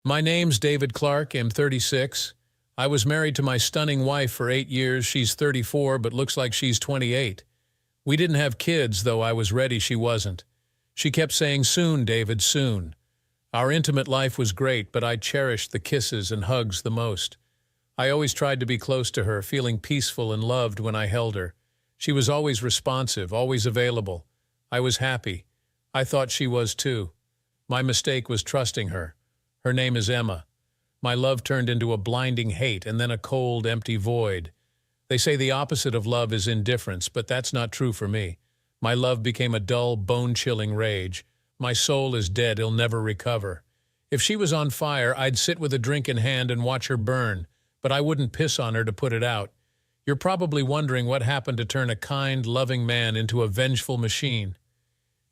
My name's David Clark. I'm 36. I was married to my stunning wife for 8 years. She's 34, but looks like she's 28. We didn't have kids, though I was ready she wasn't. She kept saying, "Soon, David, soon." Our intimate life was great, but I cherished the kisses and hugs the most. I always tried to be close to her, feeling peaceful and loved when I held her. She was always responsive, always available. I was happy. I thought she was too. My mistake was trusting her. Her name is Emma. My love turned into a blinding hate and then a cold, empty void. They say the opposite of love is indifference, but that's not true for me. My love became a dull, bone-chilling rage. My soul is dead, it'll never recover. If she was on fire, I'd sit with a drink in hand and watch her burn, but I wouldn't piss on her to put it out. You're probably wondering what happened to turn a kind, loving man into a vengeful machine.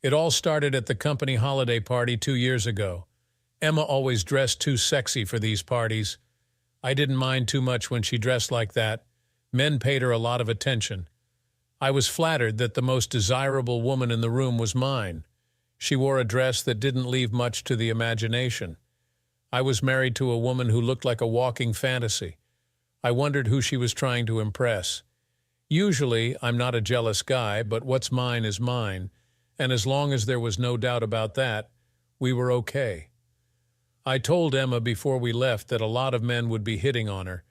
It all started at the company holiday party 2 years ago. Emma always dressed too sexy for these parties. I didn't mind too much when she dressed like that. Men paid her a lot of attention. I was flattered that the most desirable woman in the room was mine. She wore a dress that didn't leave much to the imagination. I was married to a woman who looked like a walking fantasy. I wondered who she was trying to impress. Usually, I'm not a jealous guy, but what's mine is mine, and as long as there was no doubt about that, we were okay. I told Emma before we left that a lot of men would be hitting on her,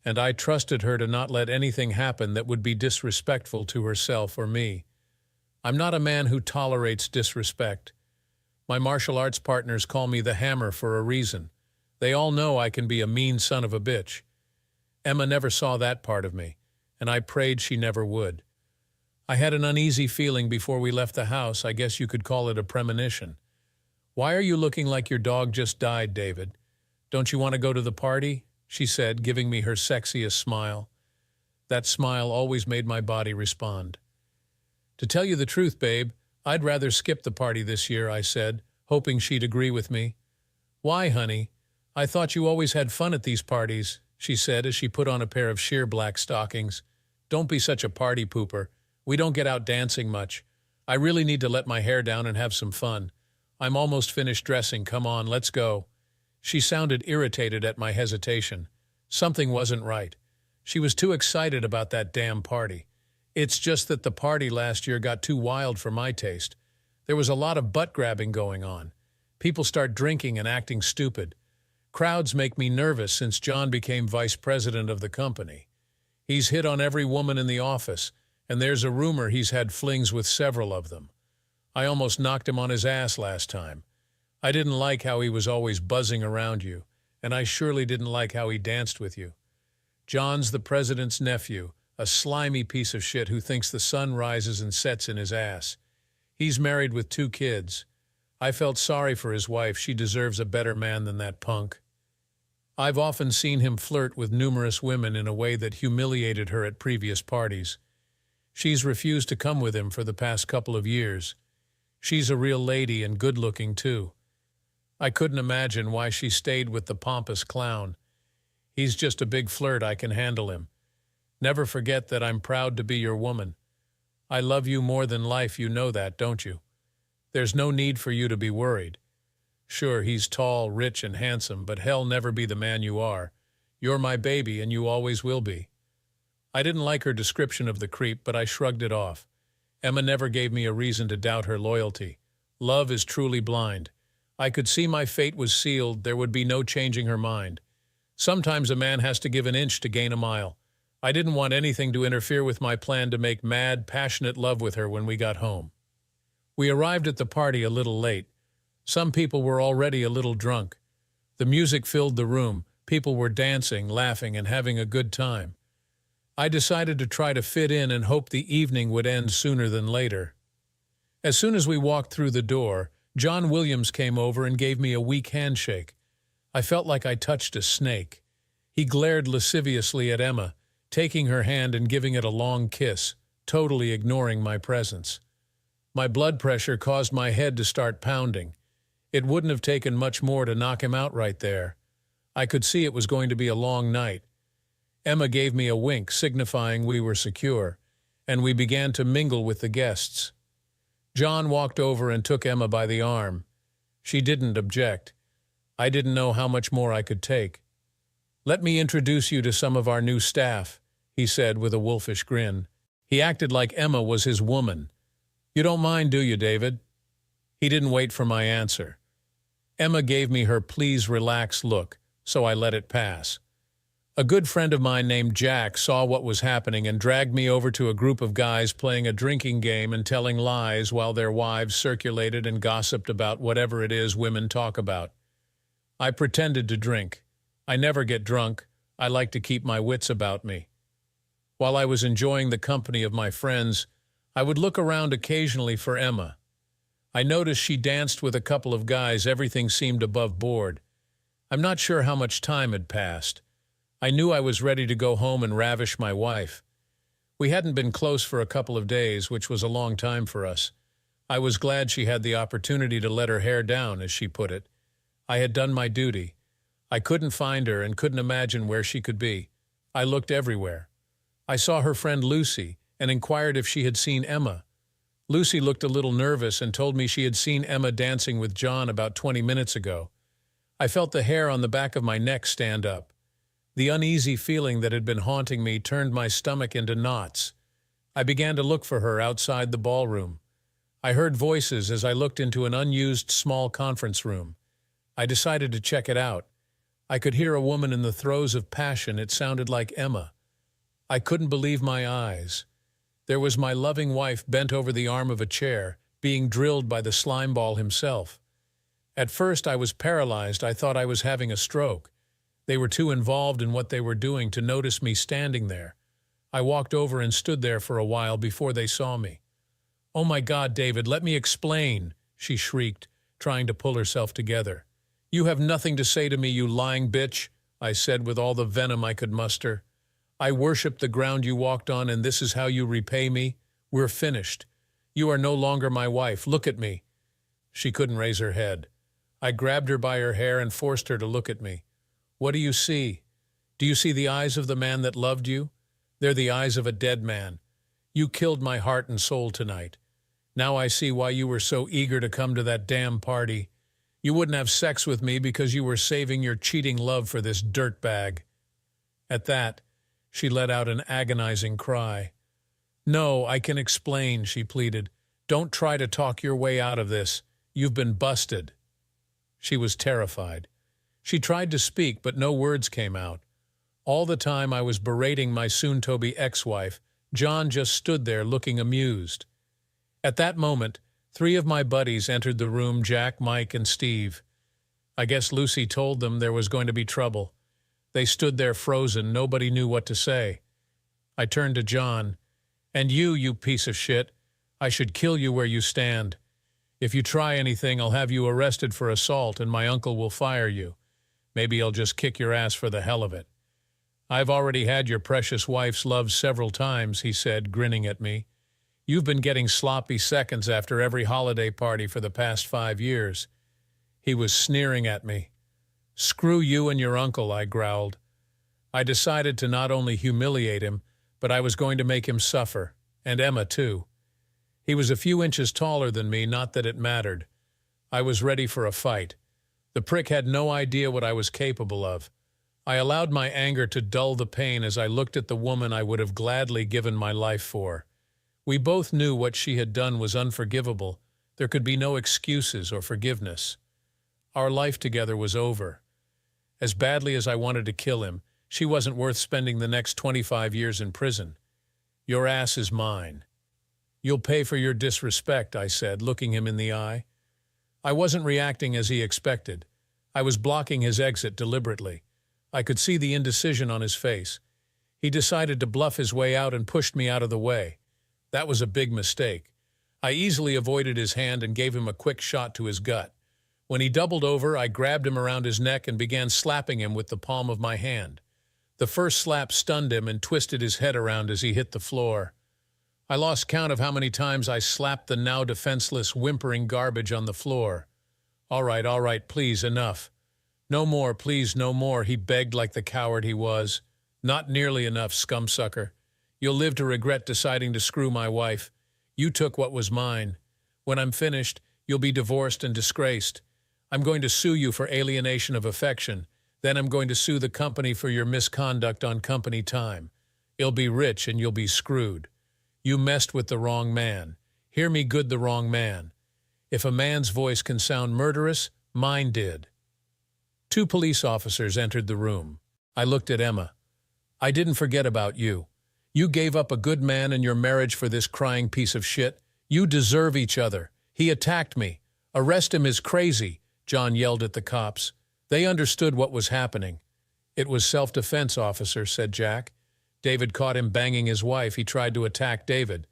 and I trusted her to not let anything happen that would be disrespectful to herself or me. I'm not a man who tolerates disrespect. My martial arts partners call me the Hammer for a reason. They all know I can be a mean son of a bitch. Emma never saw that part of me, and I prayed she never would. I had an uneasy feeling before we left the house. I guess you could call it a premonition. "Why are you looking like your dog just died, David? Don't you want to go to the party?" she said, giving me her sexiest smile. That smile always made my body respond. "To tell you the truth, babe, I'd rather skip the party this year," I said, hoping she'd agree with me. "Why, honey? I thought you always had fun at these parties," she said as she put on a pair of sheer black stockings. "Don't be such a party pooper. We don't get out dancing much. I really need to let my hair down and have some fun. I'm almost finished dressing. Come on, let's go." She sounded irritated at my hesitation. Something wasn't right. She was too excited about that damn party. It's just that the party last year got too wild for my taste. There was a lot of butt-grabbing going on. People start drinking and acting stupid. Crowds make me nervous since John became vice president of the company. He's hit on every woman in the office, and there's a rumor he's had flings with several of them. I almost knocked him on his ass last time. I didn't like how he was always buzzing around you, and I surely didn't like how he danced with you. John's the president's nephew, a slimy piece of shit who thinks the sun rises and sets in his ass. He's married with 2 kids. I felt sorry for his wife. She deserves a better man than that punk. I've often seen him flirt with numerous women in a way that humiliated her at previous parties. She's refused to come with him for the past couple of years. She's a real lady and good-looking, too. I couldn't imagine why she stayed with the pompous clown. He's just a big flirt. I can handle him. Never forget that I'm proud to be your woman. I love you more than life, you know that, don't you? There's no need for you to be worried. Sure, he's tall, rich, and handsome, but he'll never be the man you are. You're my baby, and you always will be. I didn't like her description of the creep, but I shrugged it off. Emma never gave me a reason to doubt her loyalty. Love is truly blind. I could see my fate was sealed. There would be no changing her mind. Sometimes a man has to give an inch to gain a mile. I didn't want anything to interfere with my plan to make mad, passionate love with her when we got home. We arrived at the party a little late. Some people were already a little drunk. The music filled the room. People were dancing, laughing, and having a good time. I decided to try to fit in and hope the evening would end sooner than later. As soon as we walked through the door, John Williams came over and gave me a weak handshake. I felt like I touched a snake. He glared lasciviously at Emma, taking her hand and giving it a long kiss, totally ignoring my presence. My blood pressure caused my head to start pounding. It wouldn't have taken much more to knock him out right there. I could see it was going to be a long night. Emma gave me a wink, signifying we were secure, and we began to mingle with the guests. John walked over and took Emma by the arm. She didn't object. I didn't know how much more I could take. "Let me introduce you to some of our new staff," he said with a wolfish grin. He acted like Emma was his woman. "You don't mind, do you, David?" He didn't wait for my answer. Emma gave me her please relax look, so I let it pass. A good friend of mine named Jack saw what was happening and dragged me over to a group of guys playing a drinking game and telling lies while their wives circulated and gossiped about whatever it is women talk about. I pretended to drink. I never get drunk. I like to keep my wits about me. While I was enjoying the company of my friends, I would look around occasionally for Emma. I noticed she danced with a couple of guys. Everything seemed above board. I'm not sure how much time had passed. I knew I was ready to go home and ravish my wife. We hadn't been close for a couple of days, which was a long time for us. I was glad she had the opportunity to let her hair down, as she put it. I had done my duty. I couldn't find her and couldn't imagine where she could be. I looked everywhere. I saw her friend Lucy and inquired if she had seen Emma. Lucy looked a little nervous and told me she had seen Emma dancing with John about 20 minutes ago. I felt the hair on the back of my neck stand up. The uneasy feeling that had been haunting me turned my stomach into knots. I began to look for her outside the ballroom. I heard voices as I looked into an unused small conference room. I decided to check it out. I could hear a woman in the throes of passion. It sounded like Emma. I couldn't believe my eyes. There was my loving wife bent over the arm of a chair, being drilled by the slime ball himself. At first I was paralyzed. I thought I was having a stroke. They were too involved in what they were doing to notice me standing there. I walked over and stood there for a while before they saw me. "Oh my God, David, let me explain," she shrieked, trying to pull herself together. "You have nothing to say to me, you lying bitch," I said with all the venom I could muster. "I worship the ground you walked on, and this is how you repay me? We're finished. You are no longer my wife. Look at me." She couldn't raise her head. I grabbed her by her hair and forced her to look at me. "What do you see? Do you see the eyes of the man that loved you? They're the eyes of a dead man. You killed my heart and soul tonight. Now I see why you were so eager to come to that damn party. You wouldn't have sex with me because you were saving your cheating love for this dirtbag." At that, she let out an agonizing cry. "No, I can explain," she pleaded. "Don't try to talk your way out of this. You've been busted." She was terrified. She tried to speak, but no words came out. All the time I was berating my soon-to-be ex-wife, John just stood there looking amused. At that moment, 3 of my buddies entered the room: Jack, Mike, and Steve. I guess Lucy told them there was going to be trouble. They stood there frozen. Nobody knew what to say. I turned to John. "And you piece of shit, I should kill you where you stand. If you try anything, I'll have you arrested for assault and my uncle will fire you. Maybe I'll just kick your ass for the hell of it." "I've already had your precious wife's love several times," he said, grinning at me. "You've been getting sloppy seconds after every holiday party for the past 5 years. He was sneering at me. "Screw you and your uncle," I growled. I decided to not only humiliate him, but I was going to make him suffer, and Emma too. He was a few inches taller than me, not that it mattered. I was ready for a fight. The prick had no idea what I was capable of. I allowed my anger to dull the pain as I looked at the woman I would have gladly given my life for. We both knew what she had done was unforgivable. There could be no excuses or forgiveness. Our life together was over. As badly as I wanted to kill him, she wasn't worth spending the next 25 years in prison. "Your ass is mine." "You'll pay for your disrespect," I said, looking him in the eye. I wasn't reacting as he expected. I was blocking his exit deliberately. I could see the indecision on his face. He decided to bluff his way out and pushed me out of the way. That was a big mistake. I easily avoided his hand and gave him a quick shot to his gut. When he doubled over, I grabbed him around his neck and began slapping him with the palm of my hand. The first slap stunned him and twisted his head around as he hit the floor. I lost count of how many times I slapped the now defenseless, whimpering garbage on the floor. All right, please, enough. No more, please, no more," he begged like the coward he was. "Not nearly enough, scumsucker. You'll live to regret deciding to screw my wife. You took what was mine. When I'm finished, you'll be divorced and disgraced. I'm going to sue you for alienation of affection. Then I'm going to sue the company for your misconduct on company time. You'll be rich and you'll be screwed. You messed with the wrong man. Hear me good, the wrong man. If a man's voice can sound murderous, mine did. 2 police officers entered the room. I looked at Emma. I didn't forget about you. You gave up a good man and your marriage for this crying piece of shit. You deserve each other. He attacked me. Arrest him is crazy, John yelled at the cops. They understood what was happening. It was self-defense, officer, said Jack. David caught him banging his wife. He tried to attack David.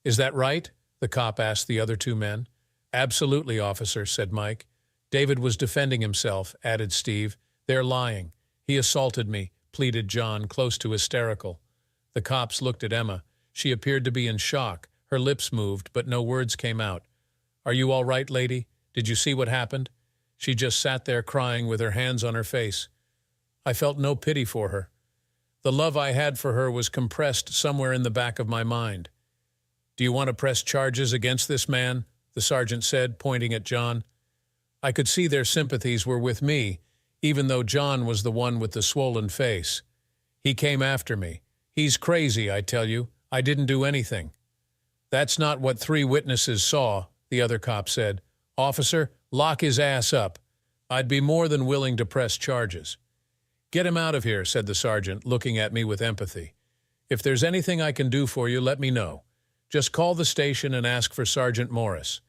Is that right? The cop asked the other 2 men. Absolutely, officer, said Mike. David was defending himself, added Steve. They're lying. He assaulted me, pleaded John, close to hysterical. The cops looked at Emma. She appeared to be in shock. Her lips moved, but no words came out. Are you all right, lady? Did you see what happened? She just sat there crying with her hands on her face. I felt no pity for her. The love I had for her was compressed somewhere in the back of my mind. Do you want to press charges against this man? The sergeant said, pointing at John. I could see their sympathies were with me, even though John was the one with the swollen face. He came after me. He's crazy, I tell you. I didn't do anything. That's not what 3 witnesses saw, the other cop said. Officer, lock his ass up. I'd be more than willing to press charges. Get him out of here, said the sergeant, looking at me with empathy. If there's anything I can do for you, let me know. Just call the station and ask for Sergeant Morris.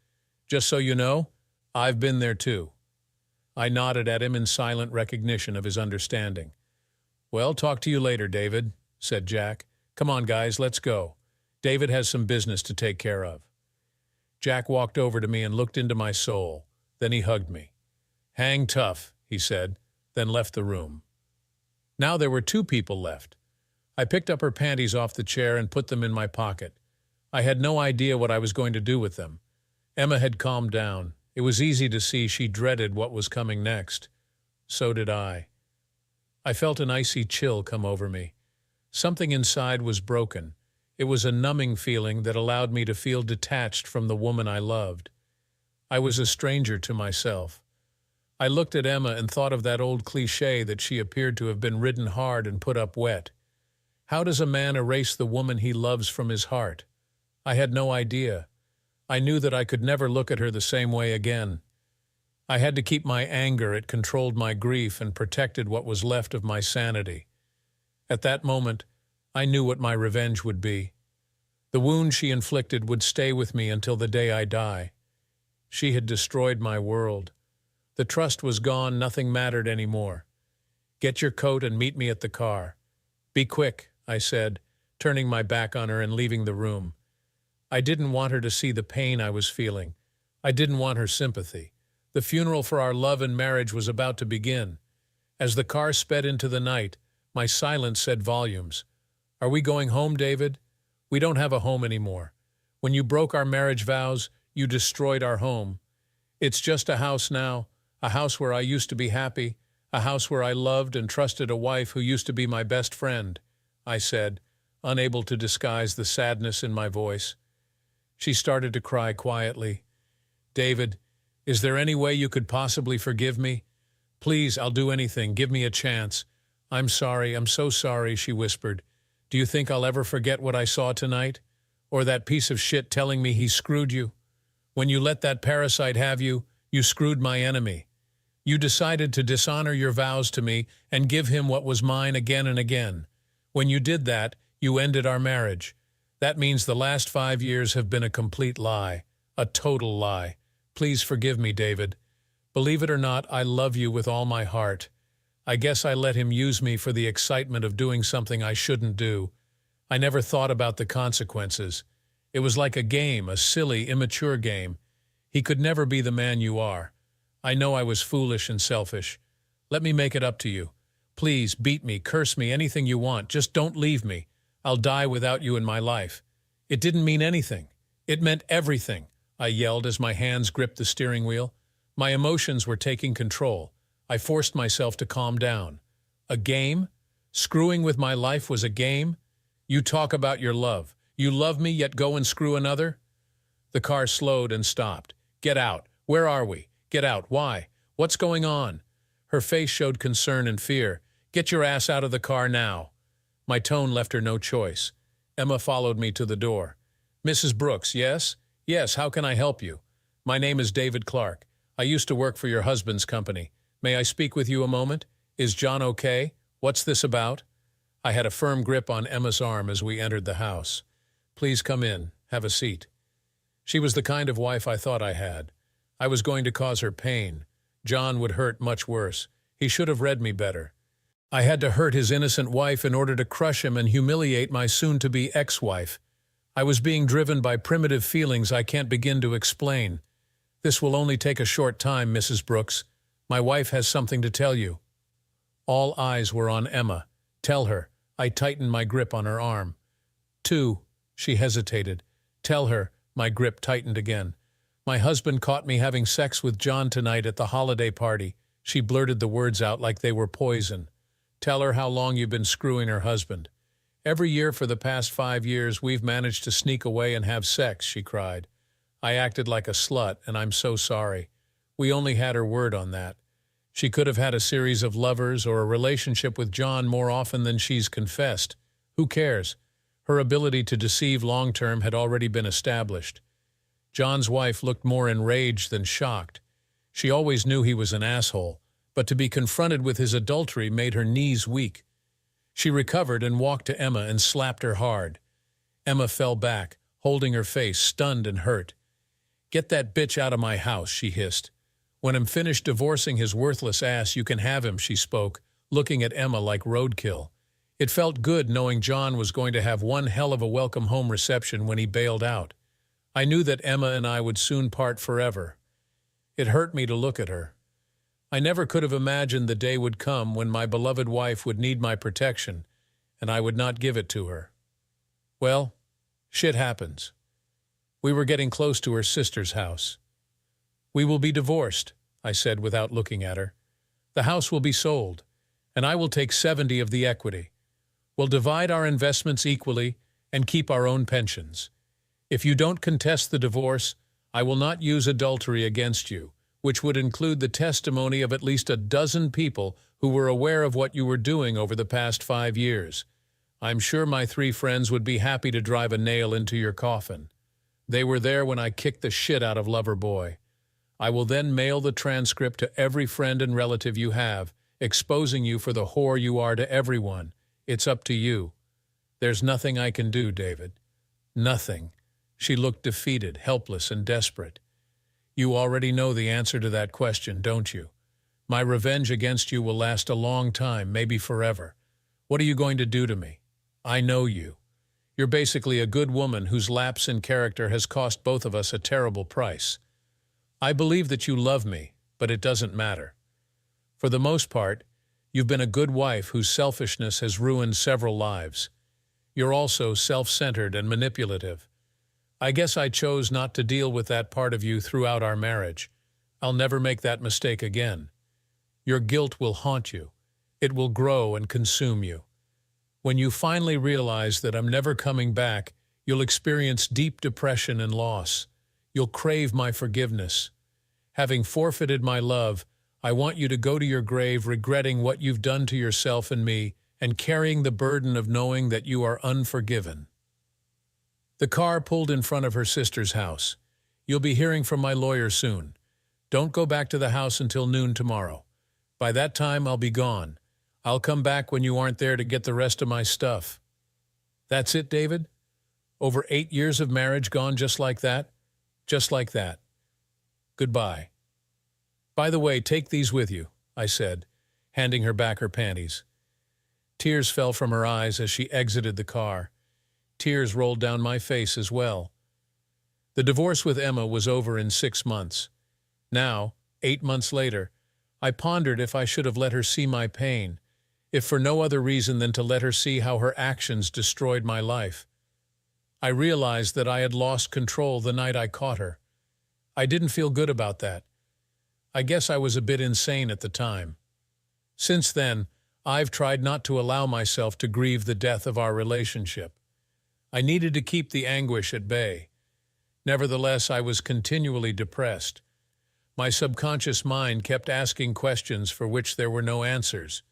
Just so you know, I've been there too. I nodded at him in silent recognition of his understanding. Well, talk to you later, David, said Jack. Come on, guys, let's go. David has some business to take care of. Jack walked over to me and looked into my soul. Then he hugged me. Hang tough, he said, then left the room. Now there were 2 people left. I picked up her panties off the chair and put them in my pocket. I had no idea what I was going to do with them. Emma had calmed down. It was easy to see she dreaded what was coming next. So did I. I felt an icy chill come over me. Something inside was broken. It was a numbing feeling that allowed me to feel detached from the woman I loved. I was a stranger to myself. I looked at Emma and thought of that old cliché that she appeared to have been ridden hard and put up wet. How does a man erase the woman he loves from his heart? I had no idea. I knew that I could never look at her the same way again. I had to keep my anger. It controlled my grief and protected what was left of my sanity. At that moment, I knew what my revenge would be. The wound she inflicted would stay with me until the day I die. She had destroyed my world. The trust was gone, nothing mattered anymore. Get your coat and meet me at the car. Be quick, I said, turning my back on her and leaving the room. I didn't want her to see the pain I was feeling. I didn't want her sympathy. The funeral for our love and marriage was about to begin. As the car sped into the night, my silence said volumes. Are we going home, David? We don't have a home anymore. When you broke our marriage vows, you destroyed our home. It's just a house now, a house where I used to be happy, a house where I loved and trusted a wife who used to be my best friend, I said, unable to disguise the sadness in my voice. She started to cry quietly. David, is there any way you could possibly forgive me? Please, I'll do anything. Give me a chance. I'm sorry, I'm so sorry, she whispered. Do you think I'll ever forget what I saw tonight? Or that piece of shit telling me he screwed you? When you let that parasite have you, you screwed my enemy. You decided to dishonor your vows to me and give him what was mine again and again. When you did that, you ended our marriage. That means the last 5 years have been a complete lie, a total lie. Please forgive me, David. Believe it or not, I love you with all my heart. I guess I let him use me for the excitement of doing something I shouldn't do. I never thought about the consequences. It was like a game, a silly, immature game. He could never be the man you are. I know I was foolish and selfish. Let me make it up to you. Please, beat me, curse me, anything you want. Just don't leave me. I'll die without you in my life. It didn't mean anything. It meant everything, I yelled as my hands gripped the steering wheel. My emotions were taking control. I forced myself to calm down. A game? Screwing with my life was a game? You talk about your love. You love me, yet go and screw another? The car slowed and stopped. Get out. Where are we? Get out. Why? What's going on? Her face showed concern and fear. Get your ass out of the car now. My tone left her no choice. Emma followed me to the door. Mrs. Brooks, yes? Yes, how can I help you? My name is David Clark. I used to work for your husband's company. May I speak with you a moment? Is John okay? What's this about? I had a firm grip on Emma's arm as we entered the house. Please come in. Have a seat. She was the kind of wife I thought I had. I was going to cause her pain. John would hurt much worse. He should have read me better. I had to hurt his innocent wife in order to crush him and humiliate my soon-to-be ex-wife. I was being driven by primitive feelings I can't begin to explain. This will only take a short time, Mrs. Brooks. My wife has something to tell you. All eyes were on Emma. Tell her. I tightened my grip on her arm. 2. She hesitated. Tell her. My grip tightened again. My husband caught me having sex with John tonight at the holiday party. She blurted the words out like they were poison. Tell her how long you've been screwing her husband. Every year for the past 5 years we've managed to sneak away and have sex, she cried. I acted like a slut, and I'm so sorry. We only had her word on that. She could have had a series of lovers or a relationship with John more often than she's confessed. Who cares? Her ability to deceive long-term had already been established. John's wife looked more enraged than shocked. She always knew he was an asshole, but to be confronted with his adultery made her knees weak. She recovered and walked to Emma and slapped her hard. Emma fell back, holding her face, stunned and hurt. Get that bitch out of my house, she hissed. When I'm finished divorcing his worthless ass, you can have him, she spoke, looking at Emma like roadkill. It felt good knowing John was going to have one hell of a welcome home reception when he bailed out. I knew that Emma and I would soon part forever. It hurt me to look at her. I never could have imagined the day would come when my beloved wife would need my protection, and I would not give it to her. Well, shit happens. We were getting close to her sister's house. We will be divorced, I said without looking at her. The house will be sold, and I will take 70 of the equity. We'll divide our investments equally and keep our own pensions. If you don't contest the divorce, I will not use adultery against you, which would include the testimony of at least a dozen people who were aware of what you were doing over the past 5 years. I'm sure my 3 friends would be happy to drive a nail into your coffin. They were there when I kicked the shit out of Loverboy. I will then mail the transcript to every friend and relative you have, exposing you for the whore you are to everyone. It's up to you. There's nothing I can do, David. Nothing. She looked defeated, helpless, and desperate. You already know the answer to that question, don't you? My revenge against you will last a long time, maybe forever. What are you going to do to me? I know you. You're basically a good woman whose lapse in character has cost both of us a terrible price. I believe that you love me, but it doesn't matter. For the most part, you've been a good wife whose selfishness has ruined several lives. You're also self-centered and manipulative. I guess I chose not to deal with that part of you throughout our marriage. I'll never make that mistake again. Your guilt will haunt you. It will grow and consume you. When you finally realize that I'm never coming back, you'll experience deep depression and loss. You'll crave my forgiveness. Having forfeited my love, I want you to go to your grave regretting what you've done to yourself and me and carrying the burden of knowing that you are unforgiven. The car pulled in front of her sister's house. You'll be hearing from my lawyer soon. Don't go back to the house until noon tomorrow. By that time, I'll be gone. I'll come back when you aren't there to get the rest of my stuff. That's it, David? Over 8 years of marriage gone just like that? Just like that. Goodbye. By the way, take these with you, I said, handing her back her panties. Tears fell from her eyes as she exited the car. Tears rolled down my face as well. The divorce with Emma was over in 6 months. Now, 8 months later, I pondered if I should have let her see my pain, if for no other reason than to let her see how her actions destroyed my life. I realized that I had lost control the night I caught her. I didn't feel good about that. I guess I was a bit insane at the time. Since then, I've tried not to allow myself to grieve the death of our relationship. I needed to keep the anguish at bay. Nevertheless, I was continually depressed. My subconscious mind kept asking questions for which there were no answers.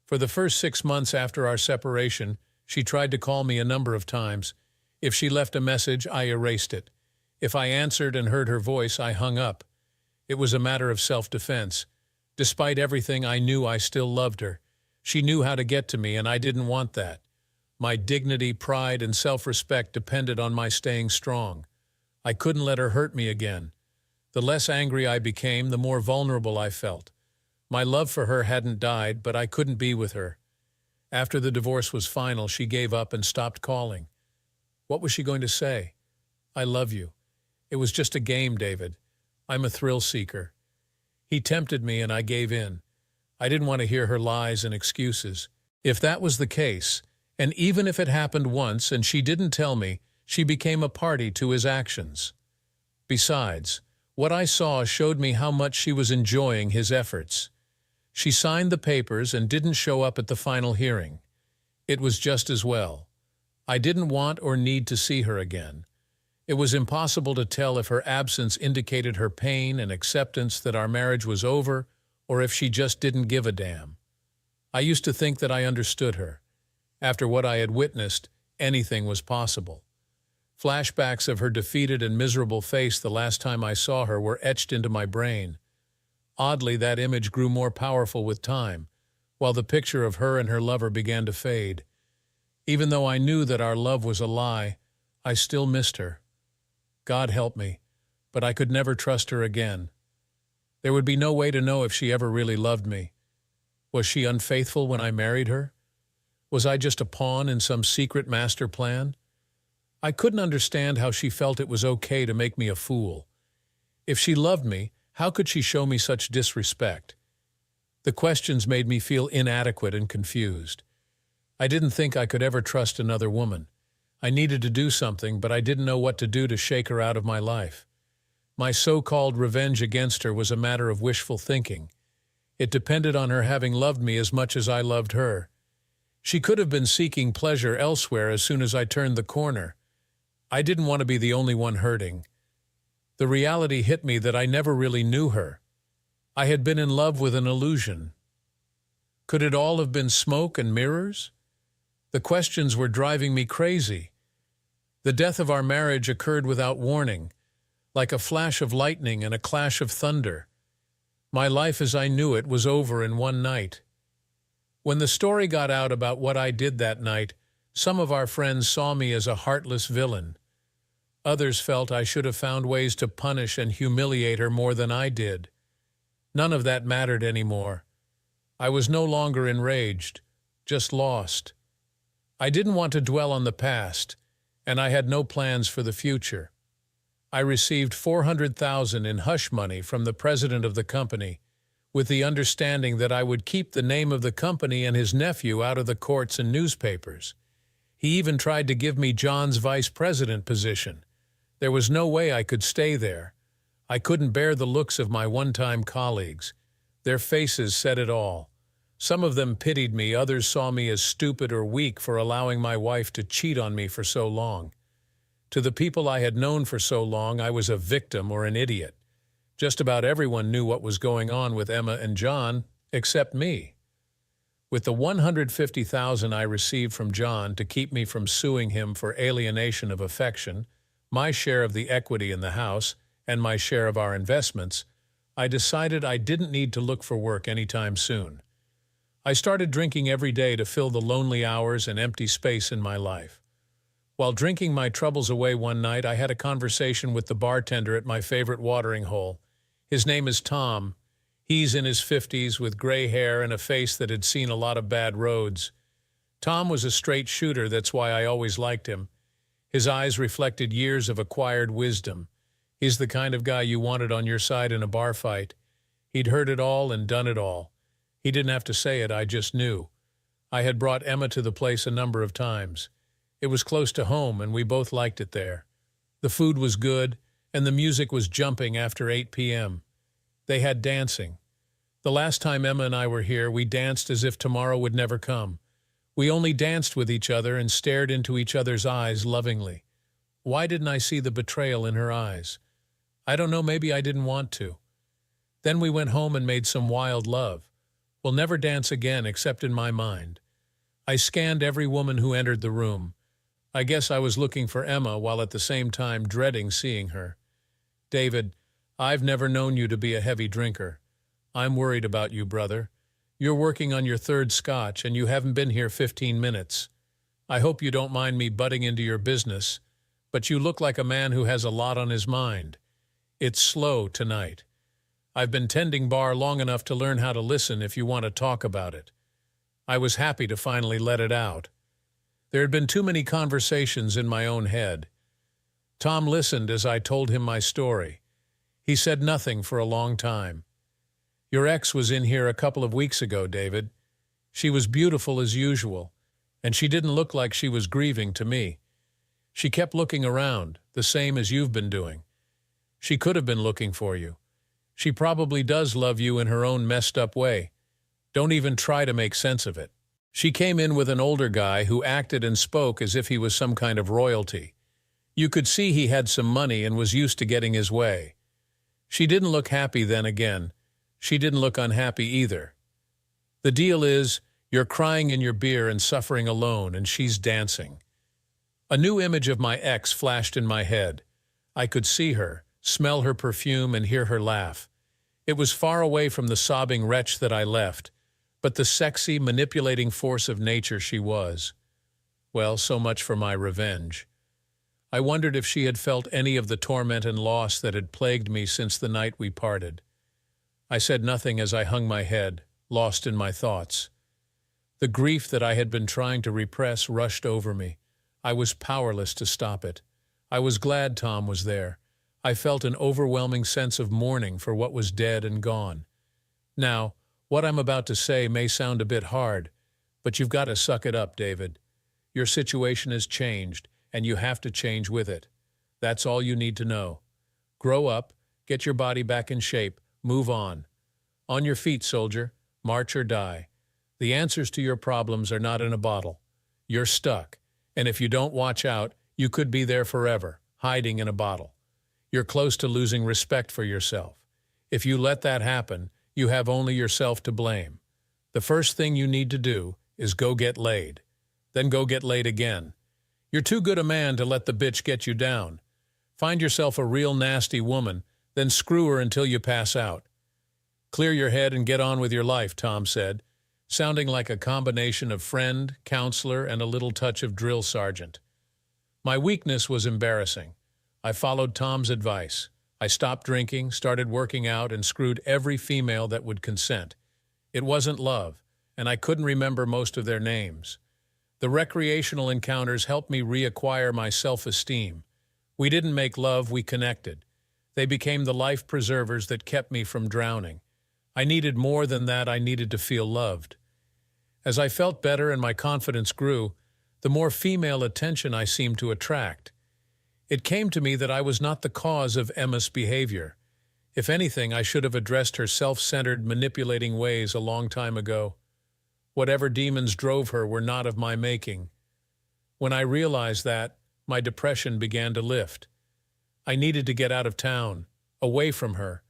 For the first 6 months after our separation, she tried to call me a number of times. If she left a message, I erased it. If I answered and heard her voice, I hung up. It was a matter of self-defense. Despite everything, I knew I still loved her. She knew how to get to me, and I didn't want that. My dignity, pride, and self-respect depended on my staying strong. I couldn't let her hurt me again. The less angry I became, the more vulnerable I felt. My love for her hadn't died, but I couldn't be with her. After the divorce was final, she gave up and stopped calling. What was she going to say? I love you. It was just a game, David. I'm a thrill seeker. He tempted me and I gave in. I didn't want to hear her lies and excuses. If that was the case, and even if it happened once and she didn't tell me, she became a party to his actions. Besides, what I saw showed me how much she was enjoying his efforts. She signed the papers and didn't show up at the final hearing. It was just as well. I didn't want or need to see her again. It was impossible to tell if her absence indicated her pain and acceptance that our marriage was over, or if she just didn't give a damn. I used to think that I understood her. After what I had witnessed, anything was possible. Flashbacks of her defeated and miserable face the last time I saw her were etched into my brain. Oddly, that image grew more powerful with time, while the picture of her and her lover began to fade. Even though I knew that our love was a lie, I still missed her. God help me, but I could never trust her again. There would be no way to know if she ever really loved me. Was she unfaithful when I married her? Was I just a pawn in some secret master plan? I couldn't understand how she felt it was okay to make me a fool. If she loved me, how could she show me such disrespect? The questions made me feel inadequate and confused. I didn't think I could ever trust another woman. I needed to do something, but I didn't know what to do to shake her out of my life. My so-called revenge against her was a matter of wishful thinking. It depended on her having loved me as much as I loved her. She could have been seeking pleasure elsewhere as soon as I turned the corner. I didn't want to be the only one hurting. The reality hit me that I never really knew her. I had been in love with an illusion. Could it all have been smoke and mirrors? The questions were driving me crazy. The death of our marriage occurred without warning, like a flash of lightning and a clash of thunder. My life as I knew it was over in one night. When the story got out about what I did that night, some of our friends saw me as a heartless villain. Others felt I should have found ways to punish and humiliate her more than I did. None of that mattered anymore. I was no longer enraged, just lost. I didn't want to dwell on the past, and I had no plans for the future. I received $400,000 in hush money from the president of the company, with the understanding that I would keep the name of the company and his nephew out of the courts and newspapers. He even tried to give me John's vice president position. There was no way I could stay there. I couldn't bear the looks of my one-time colleagues. Their faces said it all. Some of them pitied me, others saw me as stupid or weak for allowing my wife to cheat on me for so long. To the people I had known for so long, I was a victim or an idiot. Just about everyone knew what was going on with Emma and John, except me. With the $150,000 I received from John to keep me from suing him for alienation of affection, my share of the equity in the house, and my share of our investments, I decided I didn't need to look for work anytime soon. I started drinking every day to fill the lonely hours and empty space in my life. While drinking my troubles away one night, I had a conversation with the bartender at my favorite watering hole. His name is Tom. He's in his 50s with gray hair and a face that had seen a lot of bad roads. Tom was a straight shooter, that's why I always liked him. His eyes reflected years of acquired wisdom. He's the kind of guy you wanted on your side in a bar fight. He'd heard it all and done it all. He didn't have to say it, I just knew. I had brought Emma to the place a number of times. It was close to home, and we both liked it there. The food was good, and the music was jumping after 8 p.m. They had dancing. The last time Emma and I were here, we danced as if tomorrow would never come. We only danced with each other and stared into each other's eyes lovingly. Why didn't I see the betrayal in her eyes? I don't know, maybe I didn't want to. Then we went home and made some wild love. We'll never dance again except in my mind. I scanned every woman who entered the room. I guess I was looking for Emma while at the same time dreading seeing her. David, I've never known you to be a heavy drinker. I'm worried about you, brother. You're working on your third scotch and you haven't been here 15 minutes. I hope you don't mind me butting into your business, but you look like a man who has a lot on his mind. It's slow tonight. I've been tending bar long enough to learn how to listen if you want to talk about it. I was happy to finally let it out. There had been too many conversations in my own head. Tom listened as I told him my story. He said nothing for a long time. Your ex was in here a couple of weeks ago, David. She was beautiful as usual, and she didn't look like she was grieving to me. She kept looking around, the same as you've been doing. She could have been looking for you. She probably does love you in her own messed up way. Don't even try to make sense of it. She came in with an older guy who acted and spoke as if he was some kind of royalty. You could see he had some money and was used to getting his way. She didn't look happy then again. She didn't look unhappy either. The deal is, you're crying in your beer and suffering alone, and she's dancing. A new image of my ex flashed in my head. I could see her, smell her perfume, and hear her laugh. It was far away from the sobbing wretch that I left, but the sexy, manipulating force of nature she was. Well, so much for my revenge. I wondered if she had felt any of the torment and loss that had plagued me since the night we parted. I said nothing as I hung my head, lost in my thoughts. The grief that I had been trying to repress rushed over me. I was powerless to stop it. I was glad Tom was there. I felt an overwhelming sense of mourning for what was dead and gone. Now, what I'm about to say may sound a bit hard, but you've got to suck it up, David. Your situation has changed, and you have to change with it. That's all you need to know. Grow up, get your body back in shape, move on. On your feet, soldier. March or die. The answers to your problems are not in a bottle. You're stuck, and if you don't watch out, you could be there forever, hiding in a bottle. You're close to losing respect for yourself. If you let that happen, you have only yourself to blame. The first thing you need to do is go get laid. Then go get laid again. You're too good a man to let the bitch get you down. Find yourself a real nasty woman, then screw her until you pass out. Clear your head and get on with your life, Tom said, sounding like a combination of friend, counselor, and a little touch of drill sergeant. My weakness was embarrassing. I followed Tom's advice. I stopped drinking, started working out, and screwed every female that would consent. It wasn't love, and I couldn't remember most of their names. The recreational encounters helped me reacquire my self-esteem. We didn't make love, we connected. They became the life preservers that kept me from drowning. I needed more than that. I needed to feel loved. As I felt better and my confidence grew, the more female attention I seemed to attract. It came to me that I was not the cause of Emma's behavior. If anything, I should have addressed her self-centered, manipulating ways a long time ago. Whatever demons drove her were not of my making. When I realized that, my depression began to lift. I needed to get out of town, away from her.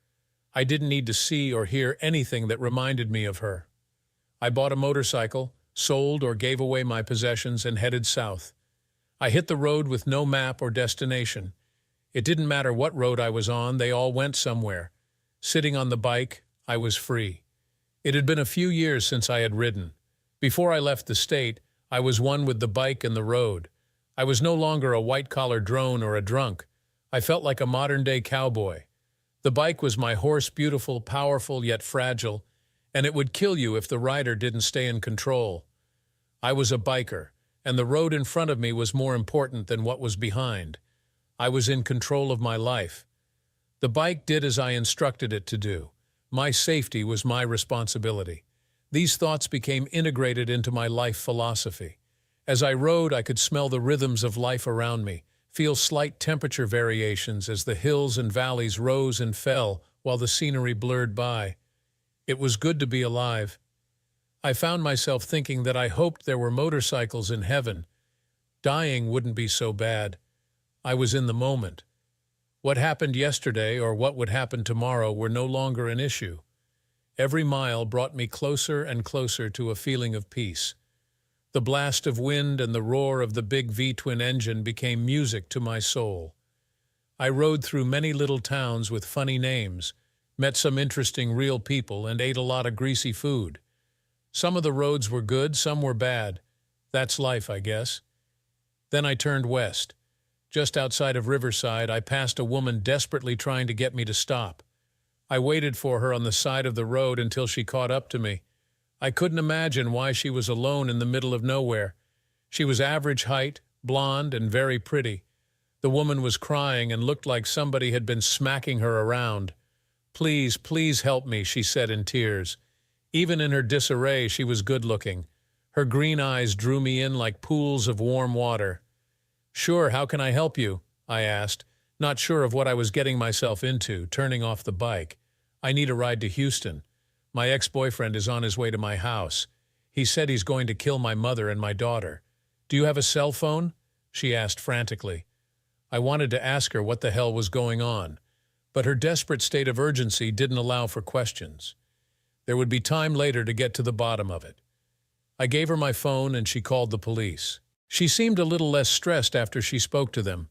I didn't need to see or hear anything that reminded me of her. I bought a motorcycle, sold or gave away my possessions, and headed south. I hit the road with no map or destination. It didn't matter what road I was on, they all went somewhere. Sitting on the bike, I was free. It had been a few years since I had ridden. Before I left the state, I was one with the bike and the road. I was no longer a white-collar drone or a drunk. I felt like a modern-day cowboy. The bike was my horse, beautiful, powerful, yet fragile, and it would kill you if the rider didn't stay in control. I was a biker, and the road in front of me was more important than what was behind. I was in control of my life. The bike did as I instructed it to do. My safety was my responsibility. These thoughts became integrated into my life philosophy. As I rode, I could smell the rhythms of life around me, feel slight temperature variations as the hills and valleys rose and fell while the scenery blurred by. It was good to be alive. I found myself thinking that I hoped there were motorcycles in heaven. Dying wouldn't be so bad. I was in the moment. What happened yesterday or what would happen tomorrow were no longer an issue. Every mile brought me closer and closer to a feeling of peace. The blast of wind and the roar of the big V-twin engine became music to my soul. I rode through many little towns with funny names, met some interesting real people, and ate a lot of greasy food. Some of the roads were good, some were bad. That's life, I guess. Then I turned west. Just outside of Riverside, I passed a woman desperately trying to get me to stop. I waited for her on the side of the road until she caught up to me. I couldn't imagine why she was alone in the middle of nowhere. She was average height, blonde, and very pretty. The woman was crying and looked like somebody had been smacking her around. "Please, please help me," she said in tears. Even in her disarray, she was good-looking. Her green eyes drew me in like pools of warm water. "Sure, how can I help you?" I asked, not sure of what I was getting myself into, turning off the bike. "I need a ride to Houston. My ex-boyfriend is on his way to my house. He said he's going to kill my mother and my daughter. Do you have a cell phone?" she asked frantically. I wanted to ask her what the hell was going on, but her desperate state of urgency didn't allow for questions. There would be time later to get to the bottom of it. I gave her my phone and she called the police. She seemed a little less stressed after she spoke to them.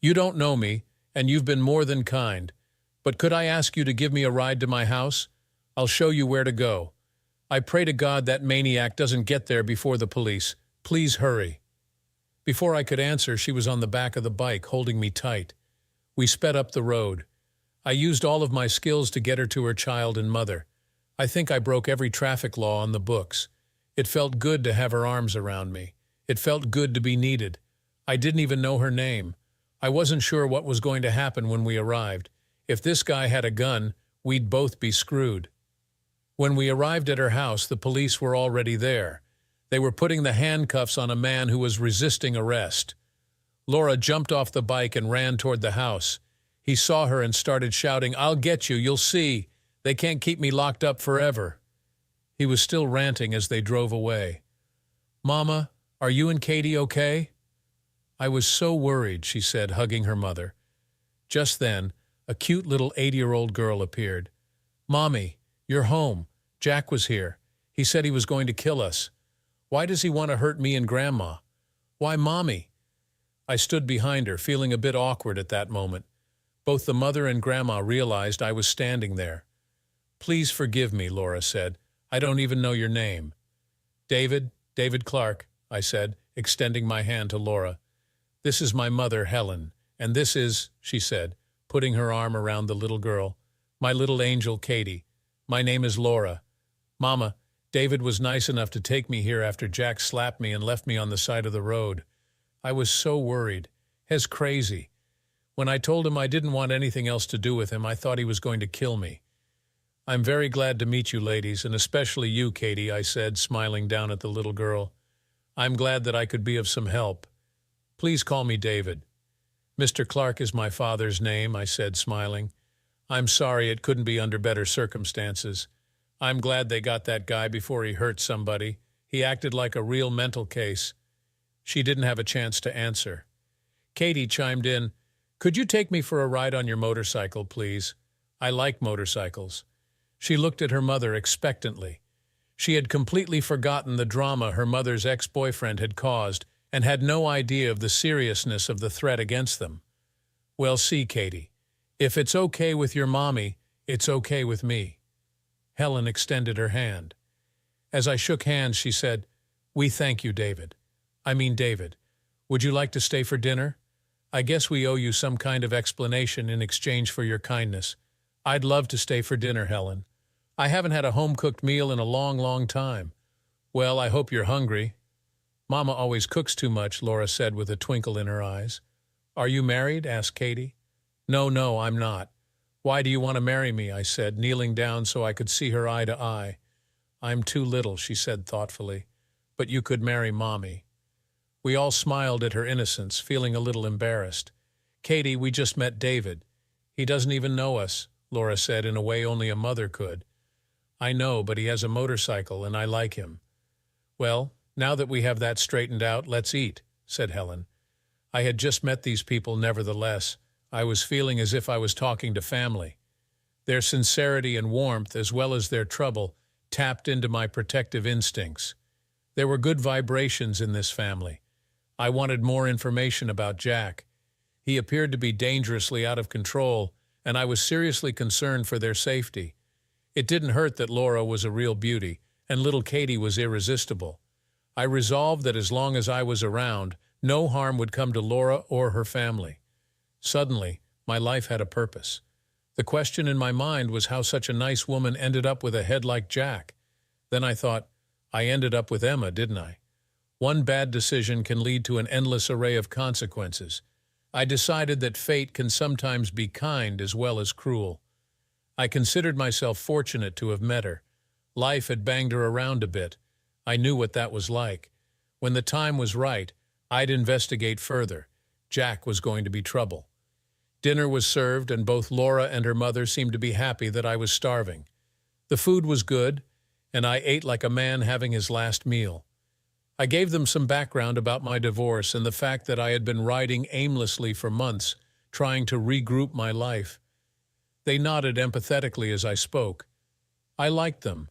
"You don't know me, and you've been more than kind, but could I ask you to give me a ride to my house? I'll show you where to go. I pray to God that maniac doesn't get there before the police. Please hurry." Before I could answer, she was on the back of the bike, holding me tight. We sped up the road. I used all of my skills to get her to her child and mother. I think I broke every traffic law on the books. It felt good to have her arms around me. It felt good to be needed. I didn't even know her name. I wasn't sure what was going to happen when we arrived. If this guy had a gun, we'd both be screwed. When we arrived at her house, the police were already there. They were putting the handcuffs on a man who was resisting arrest. Laura jumped off the bike and ran toward the house. He saw her and started shouting, "I'll get you, you'll see. They can't keep me locked up forever." He was still ranting as they drove away. "Mama, are you and Katie okay?" "I was so worried," she said, hugging her mother. Just then, a cute little 8-year-old girl appeared. "Mommy, you're home. Jack was here. He said he was going to kill us. Why does he want to hurt me and Grandma? Why, Mommy?" I stood behind her, feeling a bit awkward at that moment. Both the mother and Grandma realized I was standing there. "Please forgive me," Laura said. "I don't even know your name." David Clark," I said, extending my hand to Laura. "This is my mother, Helen, and this is," she said, putting her arm around the little girl, "my little angel, Katie. My name is Laura. Mama, David was nice enough to take me here after Jack slapped me and left me on the side of the road. I was so worried. He's crazy. When I told him I didn't want anything else to do with him, I thought he was going to kill me." "I'm very glad to meet you, ladies, and especially you, Katie," I said, smiling down at the little girl. "I'm glad that I could be of some help. Please call me David." "Mr. Clark is my father's name," I said, smiling. "I'm sorry it couldn't be under better circumstances. I'm glad they got that guy before he hurt somebody. He acted like a real mental case." She didn't have a chance to answer. Katie chimed in, "Could you take me for a ride on your motorcycle, please? I like motorcycles." She looked at her mother expectantly. She had completely forgotten the drama her mother's ex-boyfriend had caused and had no idea of the seriousness of the threat against them. "Well, see, Katie, if it's okay with your mommy, it's okay with me." Helen extended her hand. As I shook hands, she said, "We thank you, David. David, would you like to stay for dinner? I guess we owe you some kind of explanation in exchange for your kindness." "I'd love to stay for dinner, Helen. I haven't had a home-cooked meal in a long, long time." "Well, I hope you're hungry." "Mama always cooks too much," Laura said with a twinkle in her eyes. "Are you married?" asked Katie. No, I'm not." "Why do you want to marry me?" I said, kneeling down so I could see her eye to eye. "I'm too little," she said thoughtfully. "But you could marry Mommy." We all smiled at her innocence, feeling a little embarrassed. "Katie, we just met David. He doesn't even know us," Laura said in a way only a mother could. "I know, but he has a motorcycle and I like him." "Well, now that we have that straightened out, let's eat," said Helen. I had just met these people nevertheless. I was feeling as if I was talking to family. Their sincerity and warmth, as well as their trouble, tapped into my protective instincts. There were good vibrations in this family. I wanted more information about Jack. He appeared to be dangerously out of control, and I was seriously concerned for their safety. It didn't hurt that Laura was a real beauty, and little Katie was irresistible. I resolved that as long as I was around, no harm would come to Laura or her family. Suddenly, my life had a purpose. The question in my mind was how such a nice woman ended up with a head like Jack. Then I thought, I ended up with Emma, didn't I? One bad decision can lead to an endless array of consequences. I decided that fate can sometimes be kind as well as cruel. I considered myself fortunate to have met her. Life had banged her around a bit. I knew what that was like. When the time was right, I'd investigate further. Jack was going to be trouble. Dinner was served, and both Laura and her mother seemed to be happy that I was starving. The food was good, and I ate like a man having his last meal. I gave them some background about my divorce and the fact that I had been riding aimlessly for months, trying to regroup my life. They nodded empathetically as I spoke. I liked them,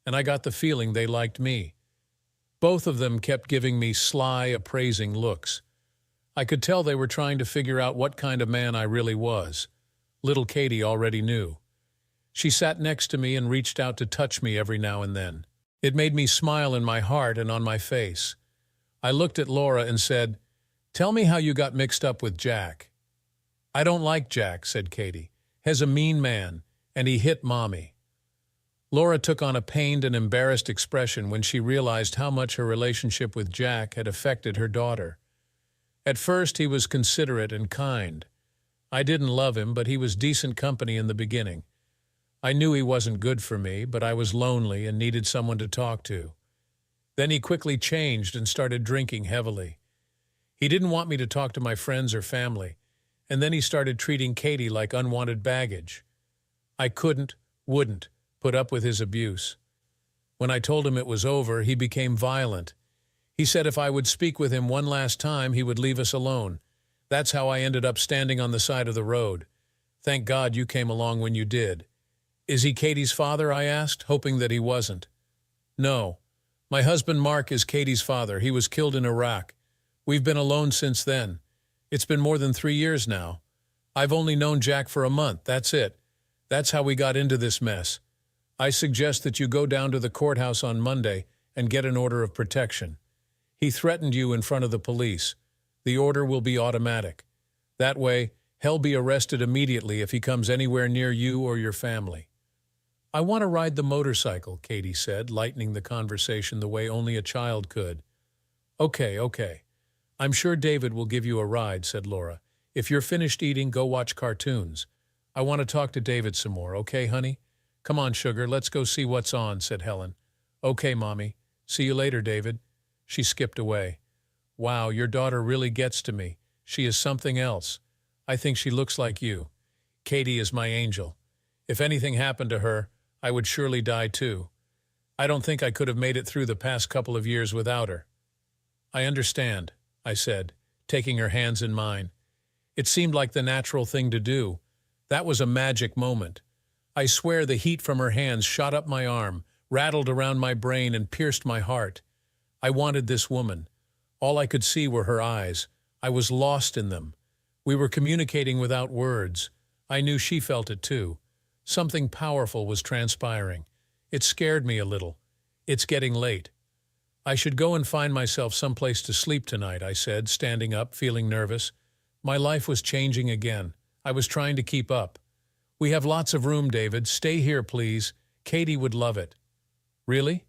and I got the feeling they liked me. Both of them kept giving me sly, appraising looks. I could tell they were trying to figure out what kind of man I really was. Little Katie already knew. She sat next to me and reached out to touch me every now and then. It made me smile in my heart and on my face. I looked at Laura and said, "Tell me how you got mixed up with Jack." "I don't like Jack," said Katie. "He's a mean man, and he hit Mommy." Laura took on a pained and embarrassed expression when she realized how much her relationship with Jack had affected her daughter. At first, he was considerate and kind. I didn't love him, but he was decent company in the beginning. I knew he wasn't good for me, but I was lonely and needed someone to talk to. Then he quickly changed and started drinking heavily. He didn't want me to talk to my friends or family, and then he started treating Katie like unwanted baggage. I wouldn't put up with his abuse. When I told him it was over, he became violent. He said if I would speak with him one last time, he would leave us alone. That's how I ended up standing on the side of the road. Thank God you came along when you did. "Is he Katie's father?" I asked, hoping that he wasn't. "No. My husband Mark is Katie's father. He was killed in Iraq. We've been alone since then. It's been more than 3 years now. I've only known Jack for a month, that's it. That's how we got into this mess. I suggest that you go down to the courthouse on Monday and get an order of protection. He threatened you in front of the police. The order will be automatic. That way, he'll be arrested immediately if he comes anywhere near you or your family." "I want to ride the motorcycle," Katie said, lightening the conversation the way only a child could. Okay. I'm sure David will give you a ride," said Laura. "If you're finished eating, go watch cartoons. I want to talk to David some more, okay, honey? Come on, sugar, let's go see what's on," said Helen. "Okay, Mommy. See you later, David." She skipped away. "Wow, your daughter really gets to me. She is something else. I think she looks like you. Katie is my angel. If anything happened to her, I would surely die too. I don't think I could have made it through the past couple of years without her." "I understand," I said, taking her hands in mine. It seemed like the natural thing to do. That was a magic moment. I swear the heat from her hands shot up my arm, rattled around my brain, and pierced my heart. I wanted this woman. All I could see were her eyes. I was lost in them. We were communicating without words. I knew she felt it too. Something powerful was transpiring. It scared me a little. "It's getting late. I should go and find myself someplace to sleep tonight," I said, standing up, feeling nervous. My life was changing again. I was trying to keep up. "We have lots of room, David. Stay here, please. Katie would love it." "Really?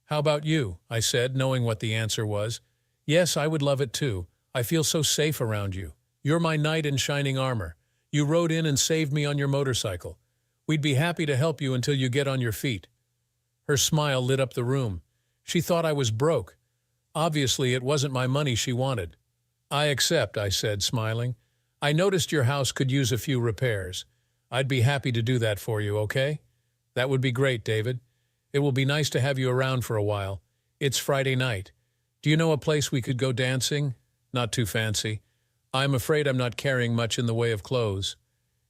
How about you?" I said, knowing what the answer was. "Yes, I would love it too. I feel so safe around you. You're my knight in shining armor. You rode in and saved me on your motorcycle. We'd be happy to help you until you get on your feet." Her smile lit up the room. She thought I was broke. Obviously, it wasn't my money she wanted. "I accept," I said, smiling. "I noticed your house could use a few repairs. I'd be happy to do that for you, okay?" "That would be great, David. It will be nice to have you around for a while. It's Friday night. Do you know a place we could go dancing? Not too fancy. I'm afraid I'm not carrying much in the way of clothes.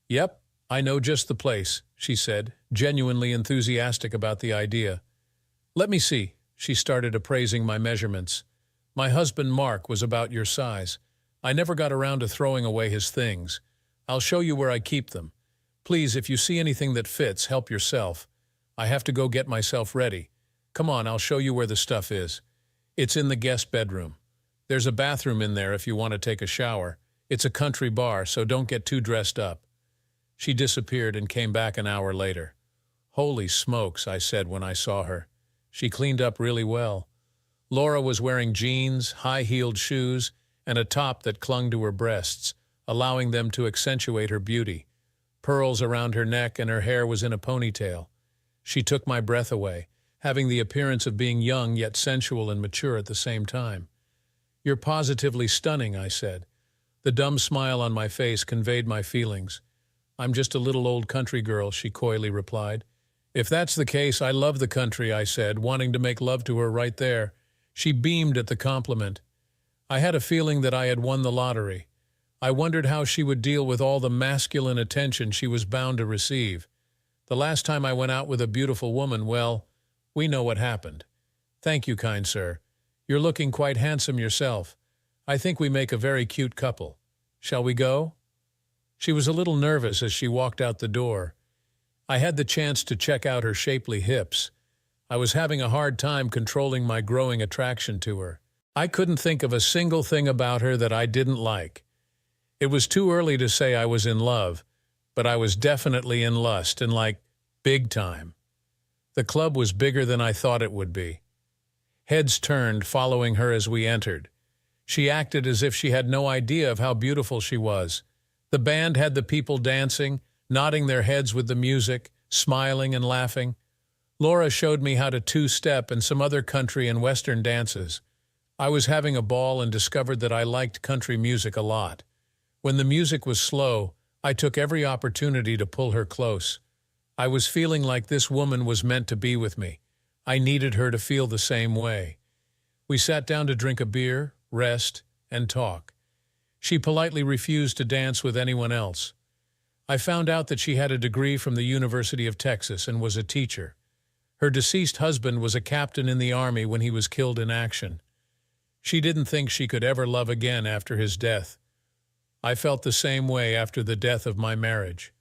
Yep, I know just the place, she said, genuinely enthusiastic about the idea. Let me see. She started appraising my measurements. My husband Mark was about your size. I never got around to throwing away his things. I'll show you where I keep them. Please, if you see anything that fits, help yourself. I have to go get myself ready. Come on, I'll show you where the stuff is. It's in the guest bedroom. There's a bathroom in there if you want to take a shower. It's a country bar, so don't get too dressed up. She disappeared and came back an hour later. Holy smokes, I said when I saw her. She cleaned up really well. Laura was wearing jeans, high-heeled shoes, and a top that clung to her breasts, allowing them to accentuate her beauty. Pearls around her neck and her hair was in a ponytail. She took my breath away, having the appearance of being young yet sensual and mature at the same time. You're positively stunning, I said. The dumb smile on my face conveyed my feelings. I'm just a little old country girl, she coyly replied. If that's the case, I love the country, I said, wanting to make love to her right there. She beamed at the compliment. I had a feeling that I had won the lottery. I wondered how she would deal with all the masculine attention she was bound to receive. The last time I went out with a beautiful woman, well, we know what happened. Thank you, kind sir. You're looking quite handsome yourself. I think we make a very cute couple. Shall we go? She was a little nervous as she walked out the door. I had the chance to check out her shapely hips. I was having a hard time controlling my growing attraction to her. I couldn't think of a single thing about her that I didn't like. It was too early to say I was in love, but I was definitely in lust, and like, big time. The club was bigger than I thought it would be. Heads turned, following her as we entered. She acted as if she had no idea of how beautiful she was. The band had the people dancing, nodding their heads with the music, smiling and laughing. Laura showed me how to two-step and some other country and western dances. I was having a ball and discovered that I liked country music a lot. When the music was slow, I took every opportunity to pull her close. I was feeling like this woman was meant to be with me. I needed her to feel the same way. We sat down to drink a beer, rest, and talk. She politely refused to dance with anyone else. I found out that she had a degree from the University of Texas and was a teacher. Her deceased husband was a captain in the Army when he was killed in action. She didn't think she could ever love again after his death. I felt the same way after the death of my marriage.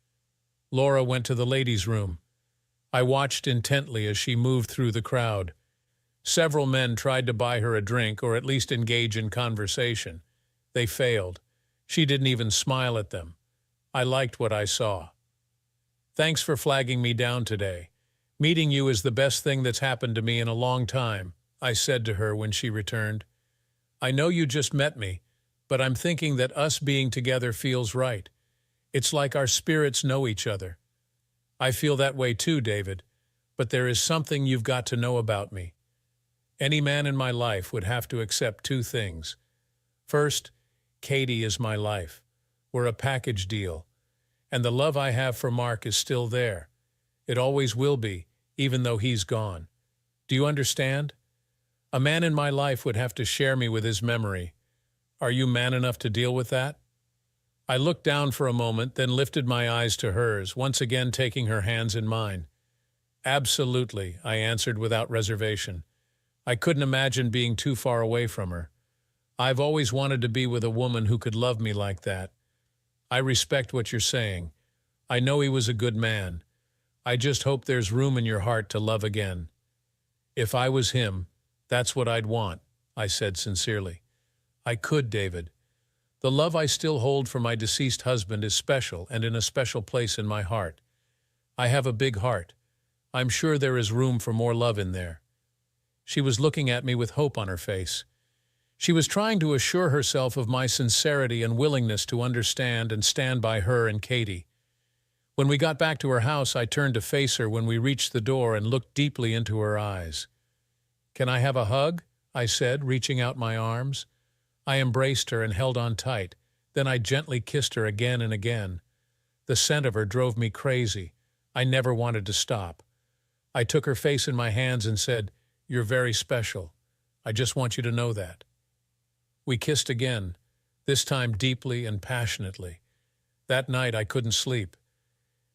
Laura went to the ladies' room. I watched intently as she moved through the crowd. Several men tried to buy her a drink or at least engage in conversation. They failed. She didn't even smile at them. I liked what I saw. Thanks for flagging me down today. Meeting you is the best thing that's happened to me in a long time, I said to her when she returned. I know you just met me, but I'm thinking that us being together feels right. It's like our spirits know each other. I feel that way too, David, but there is something you've got to know about me. Any man in my life would have to accept two things. First, Katie is my life. We're a package deal, and the love I have for Mark is still there. It always will be, even though he's gone. Do you understand? A man in my life would have to share me with his memory. Are you man enough to deal with that? I looked down for a moment, then lifted my eyes to hers, once again taking her hands in mine. Absolutely, I answered without reservation. I couldn't imagine being too far away from her. I've always wanted to be with a woman who could love me like that. I respect what you're saying. I know he was a good man. I just hope there's room in your heart to love again. If I was him, that's what I'd want, I said sincerely. I could, David. The love I still hold for my deceased husband is special and in a special place in my heart. I have a big heart. I'm sure there is room for more love in there. She was looking at me with hope on her face. She was trying to assure herself of my sincerity and willingness to understand and stand by her and Katie. When we got back to her house, I turned to face her when we reached the door and looked deeply into her eyes. "Can I have a hug?" I said, reaching out my arms. I embraced her and held on tight. Then I gently kissed her again and again. The scent of her drove me crazy. I never wanted to stop. I took her face in my hands and said, "You're very special. I just want you to know that." We kissed again. this time deeply and passionately. That night I couldn't sleep.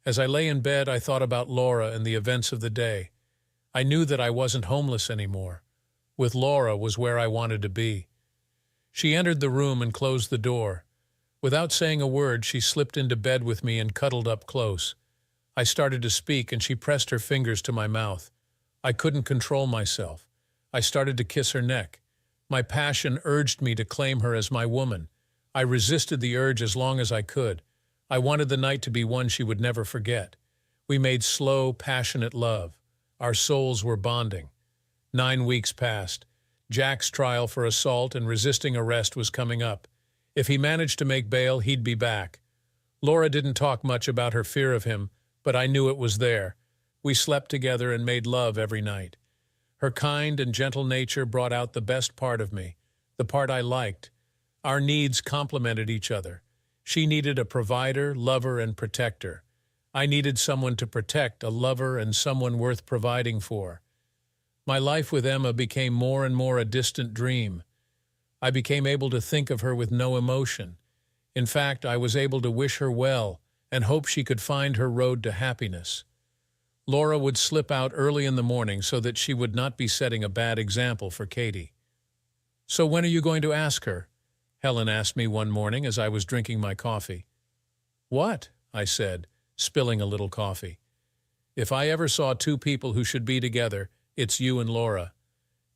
As I lay in bed, I thought about Laura and the events of the day. I knew that I wasn't homeless anymore. With Laura was where I wanted to be. She entered the room and closed the door. Without saying a word, she slipped into bed with me and cuddled up close. I started to speak, and she pressed her fingers to my mouth. I couldn't control myself. I started to kiss her neck. My passion urged me to claim her as my woman. I resisted the urge as long as I could. I wanted the night to be one she would never forget. We made slow, passionate love. Our souls were bonding. 9 weeks passed. Jack's trial for assault and resisting arrest was coming up. If he managed to make bail, he'd be back. Laura didn't talk much about her fear of him, but I knew it was there. We slept together and made love every night. Her kind and gentle nature brought out the best part of me, the part I liked. Our needs complemented each other. She needed a provider, lover, and protector. I needed someone to protect, a lover, and someone worth providing for. My life with Emma became more and more a distant dream. I became able to think of her with no emotion. In fact, I was able to wish her well and hope she could find her road to happiness. Laura would slip out early in the morning so that she would not be setting a bad example for Katie. "So when are you going to ask her?" Helen asked me one morning as I was drinking my coffee. "What?" I said, spilling a little coffee. "If I ever saw two people who should be together, it's you and Laura.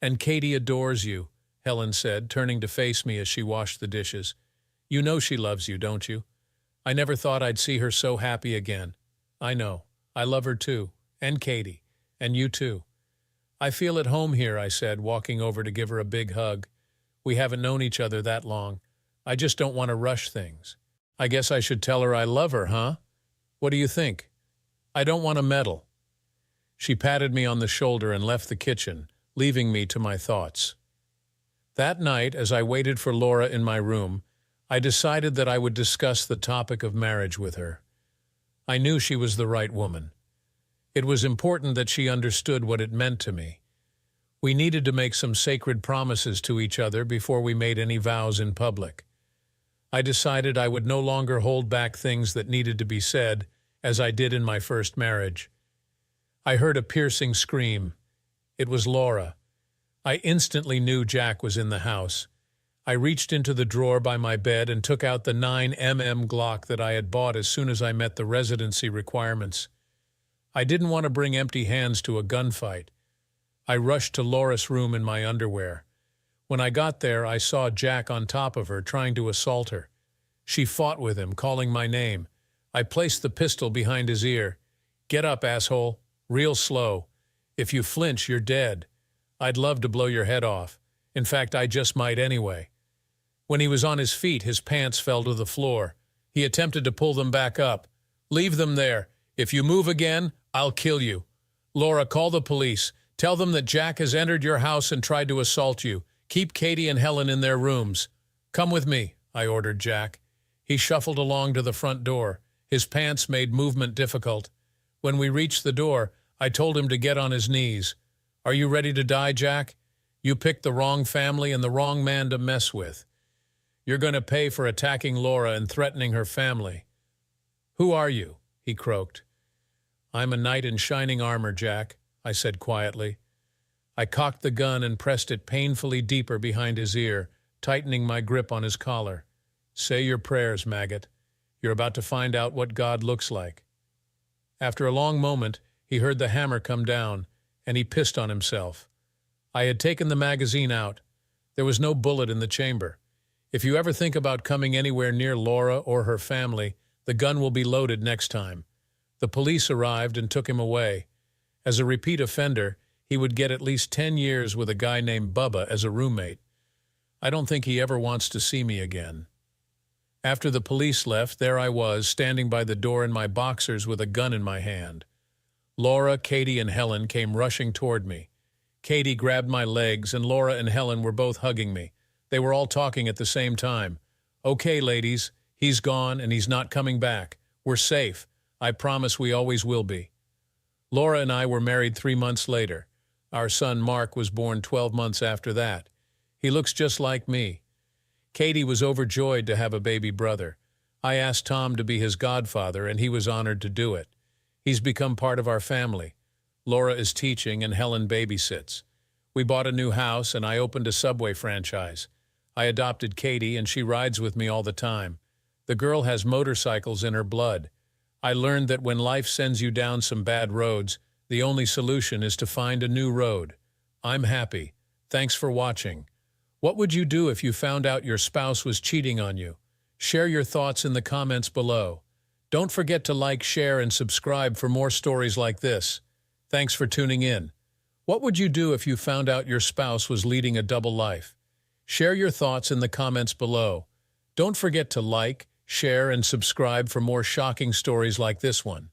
And Katie adores you," Helen said, turning to face me as she washed the dishes. "You know she loves you, don't you? I never thought I'd see her so happy again. I know. I love her too, and Katie, and you too." "I feel at home here," I said, walking over to give her a big hug. "We haven't known each other that long. I just don't want to rush things. I guess I should tell her I love her, huh? What do you think? I don't want to meddle." She patted me on the shoulder and left the kitchen, leaving me to my thoughts. That night, as I waited for Laura in my room, I decided that I would discuss the topic of marriage with her. I knew she was the right woman. It was important that she understood what it meant to me. We needed to make some sacred promises to each other before we made any vows in public. I decided I would no longer hold back things that needed to be said, as I did in my first marriage. I heard a piercing scream. It was Laura. I instantly knew Jack was in the house. I reached into the drawer by my bed and took out the 9mm Glock that I had bought as soon as I met the residency requirements. I didn't want to bring empty hands to a gunfight. I rushed to Laura's room in my underwear. When I got there, I saw Jack on top of her, trying to assault her. She fought with him, calling my name. I placed the pistol behind his ear. "Get up, asshole. Real slow. If you flinch, you're dead. I'd love to blow your head off. In fact, I just might anyway." When he was on his feet, his pants fell to the floor. He attempted to pull them back up. "Leave them there. If you move again, I'll kill you. Laura, call the police. Tell them that Jack has entered your house and tried to assault you. Keep Katie and Helen in their rooms." "Come with me," I ordered Jack. He shuffled along to the front door. His pants made movement difficult. When we reached the door, I told him to get on his knees. "Are you ready to die, Jack? You picked the wrong family and the wrong man to mess with. You're going to pay for attacking Laura and threatening her family." "Who are you?" he croaked. "I'm a knight in shining armor, Jack," I said quietly. I cocked the gun and pressed it painfully deeper behind his ear, tightening my grip on his collar. "Say your prayers, maggot. You're about to find out what God looks like." After a long moment, he heard the hammer come down, and he pissed on himself. I had taken the magazine out. There was no bullet in the chamber. If you ever think about coming anywhere near Laura or her family, the gun will be loaded next time. The police arrived and took him away. As a repeat offender, he would get at least 10 years with a guy named Bubba as a roommate. I don't think he ever wants to see me again. After the police left, there I was, standing by the door in my boxers with a gun in my hand. Laura, Katie, and Helen came rushing toward me. Katie grabbed my legs, and Laura and Helen were both hugging me. They were all talking at the same time. "Okay, ladies, he's gone and he's not coming back. We're safe. I promise we always will be." Laura and I were married 3 months later. Our son Mark was born 12 months after that. He looks just like me. Katie was overjoyed to have a baby brother. I asked Tom to be his godfather, and he was honored to do it. He's become part of our family. Laura is teaching, and Helen babysits. We bought a new house, and I opened a Subway franchise. I adopted Katie, and she rides with me all the time. The girl has motorcycles in her blood. I learned that when life sends you down some bad roads, the only solution is to find a new road. I'm happy. Thanks for watching. What would you do if you found out your spouse was cheating on you? Share your thoughts in the comments below. Don't forget to like, share, and subscribe for more stories like this. Thanks for tuning in. What would you do if you found out your spouse was leading a double life? Share your thoughts in the comments below. Don't forget to like, share, and subscribe for more shocking stories like this one.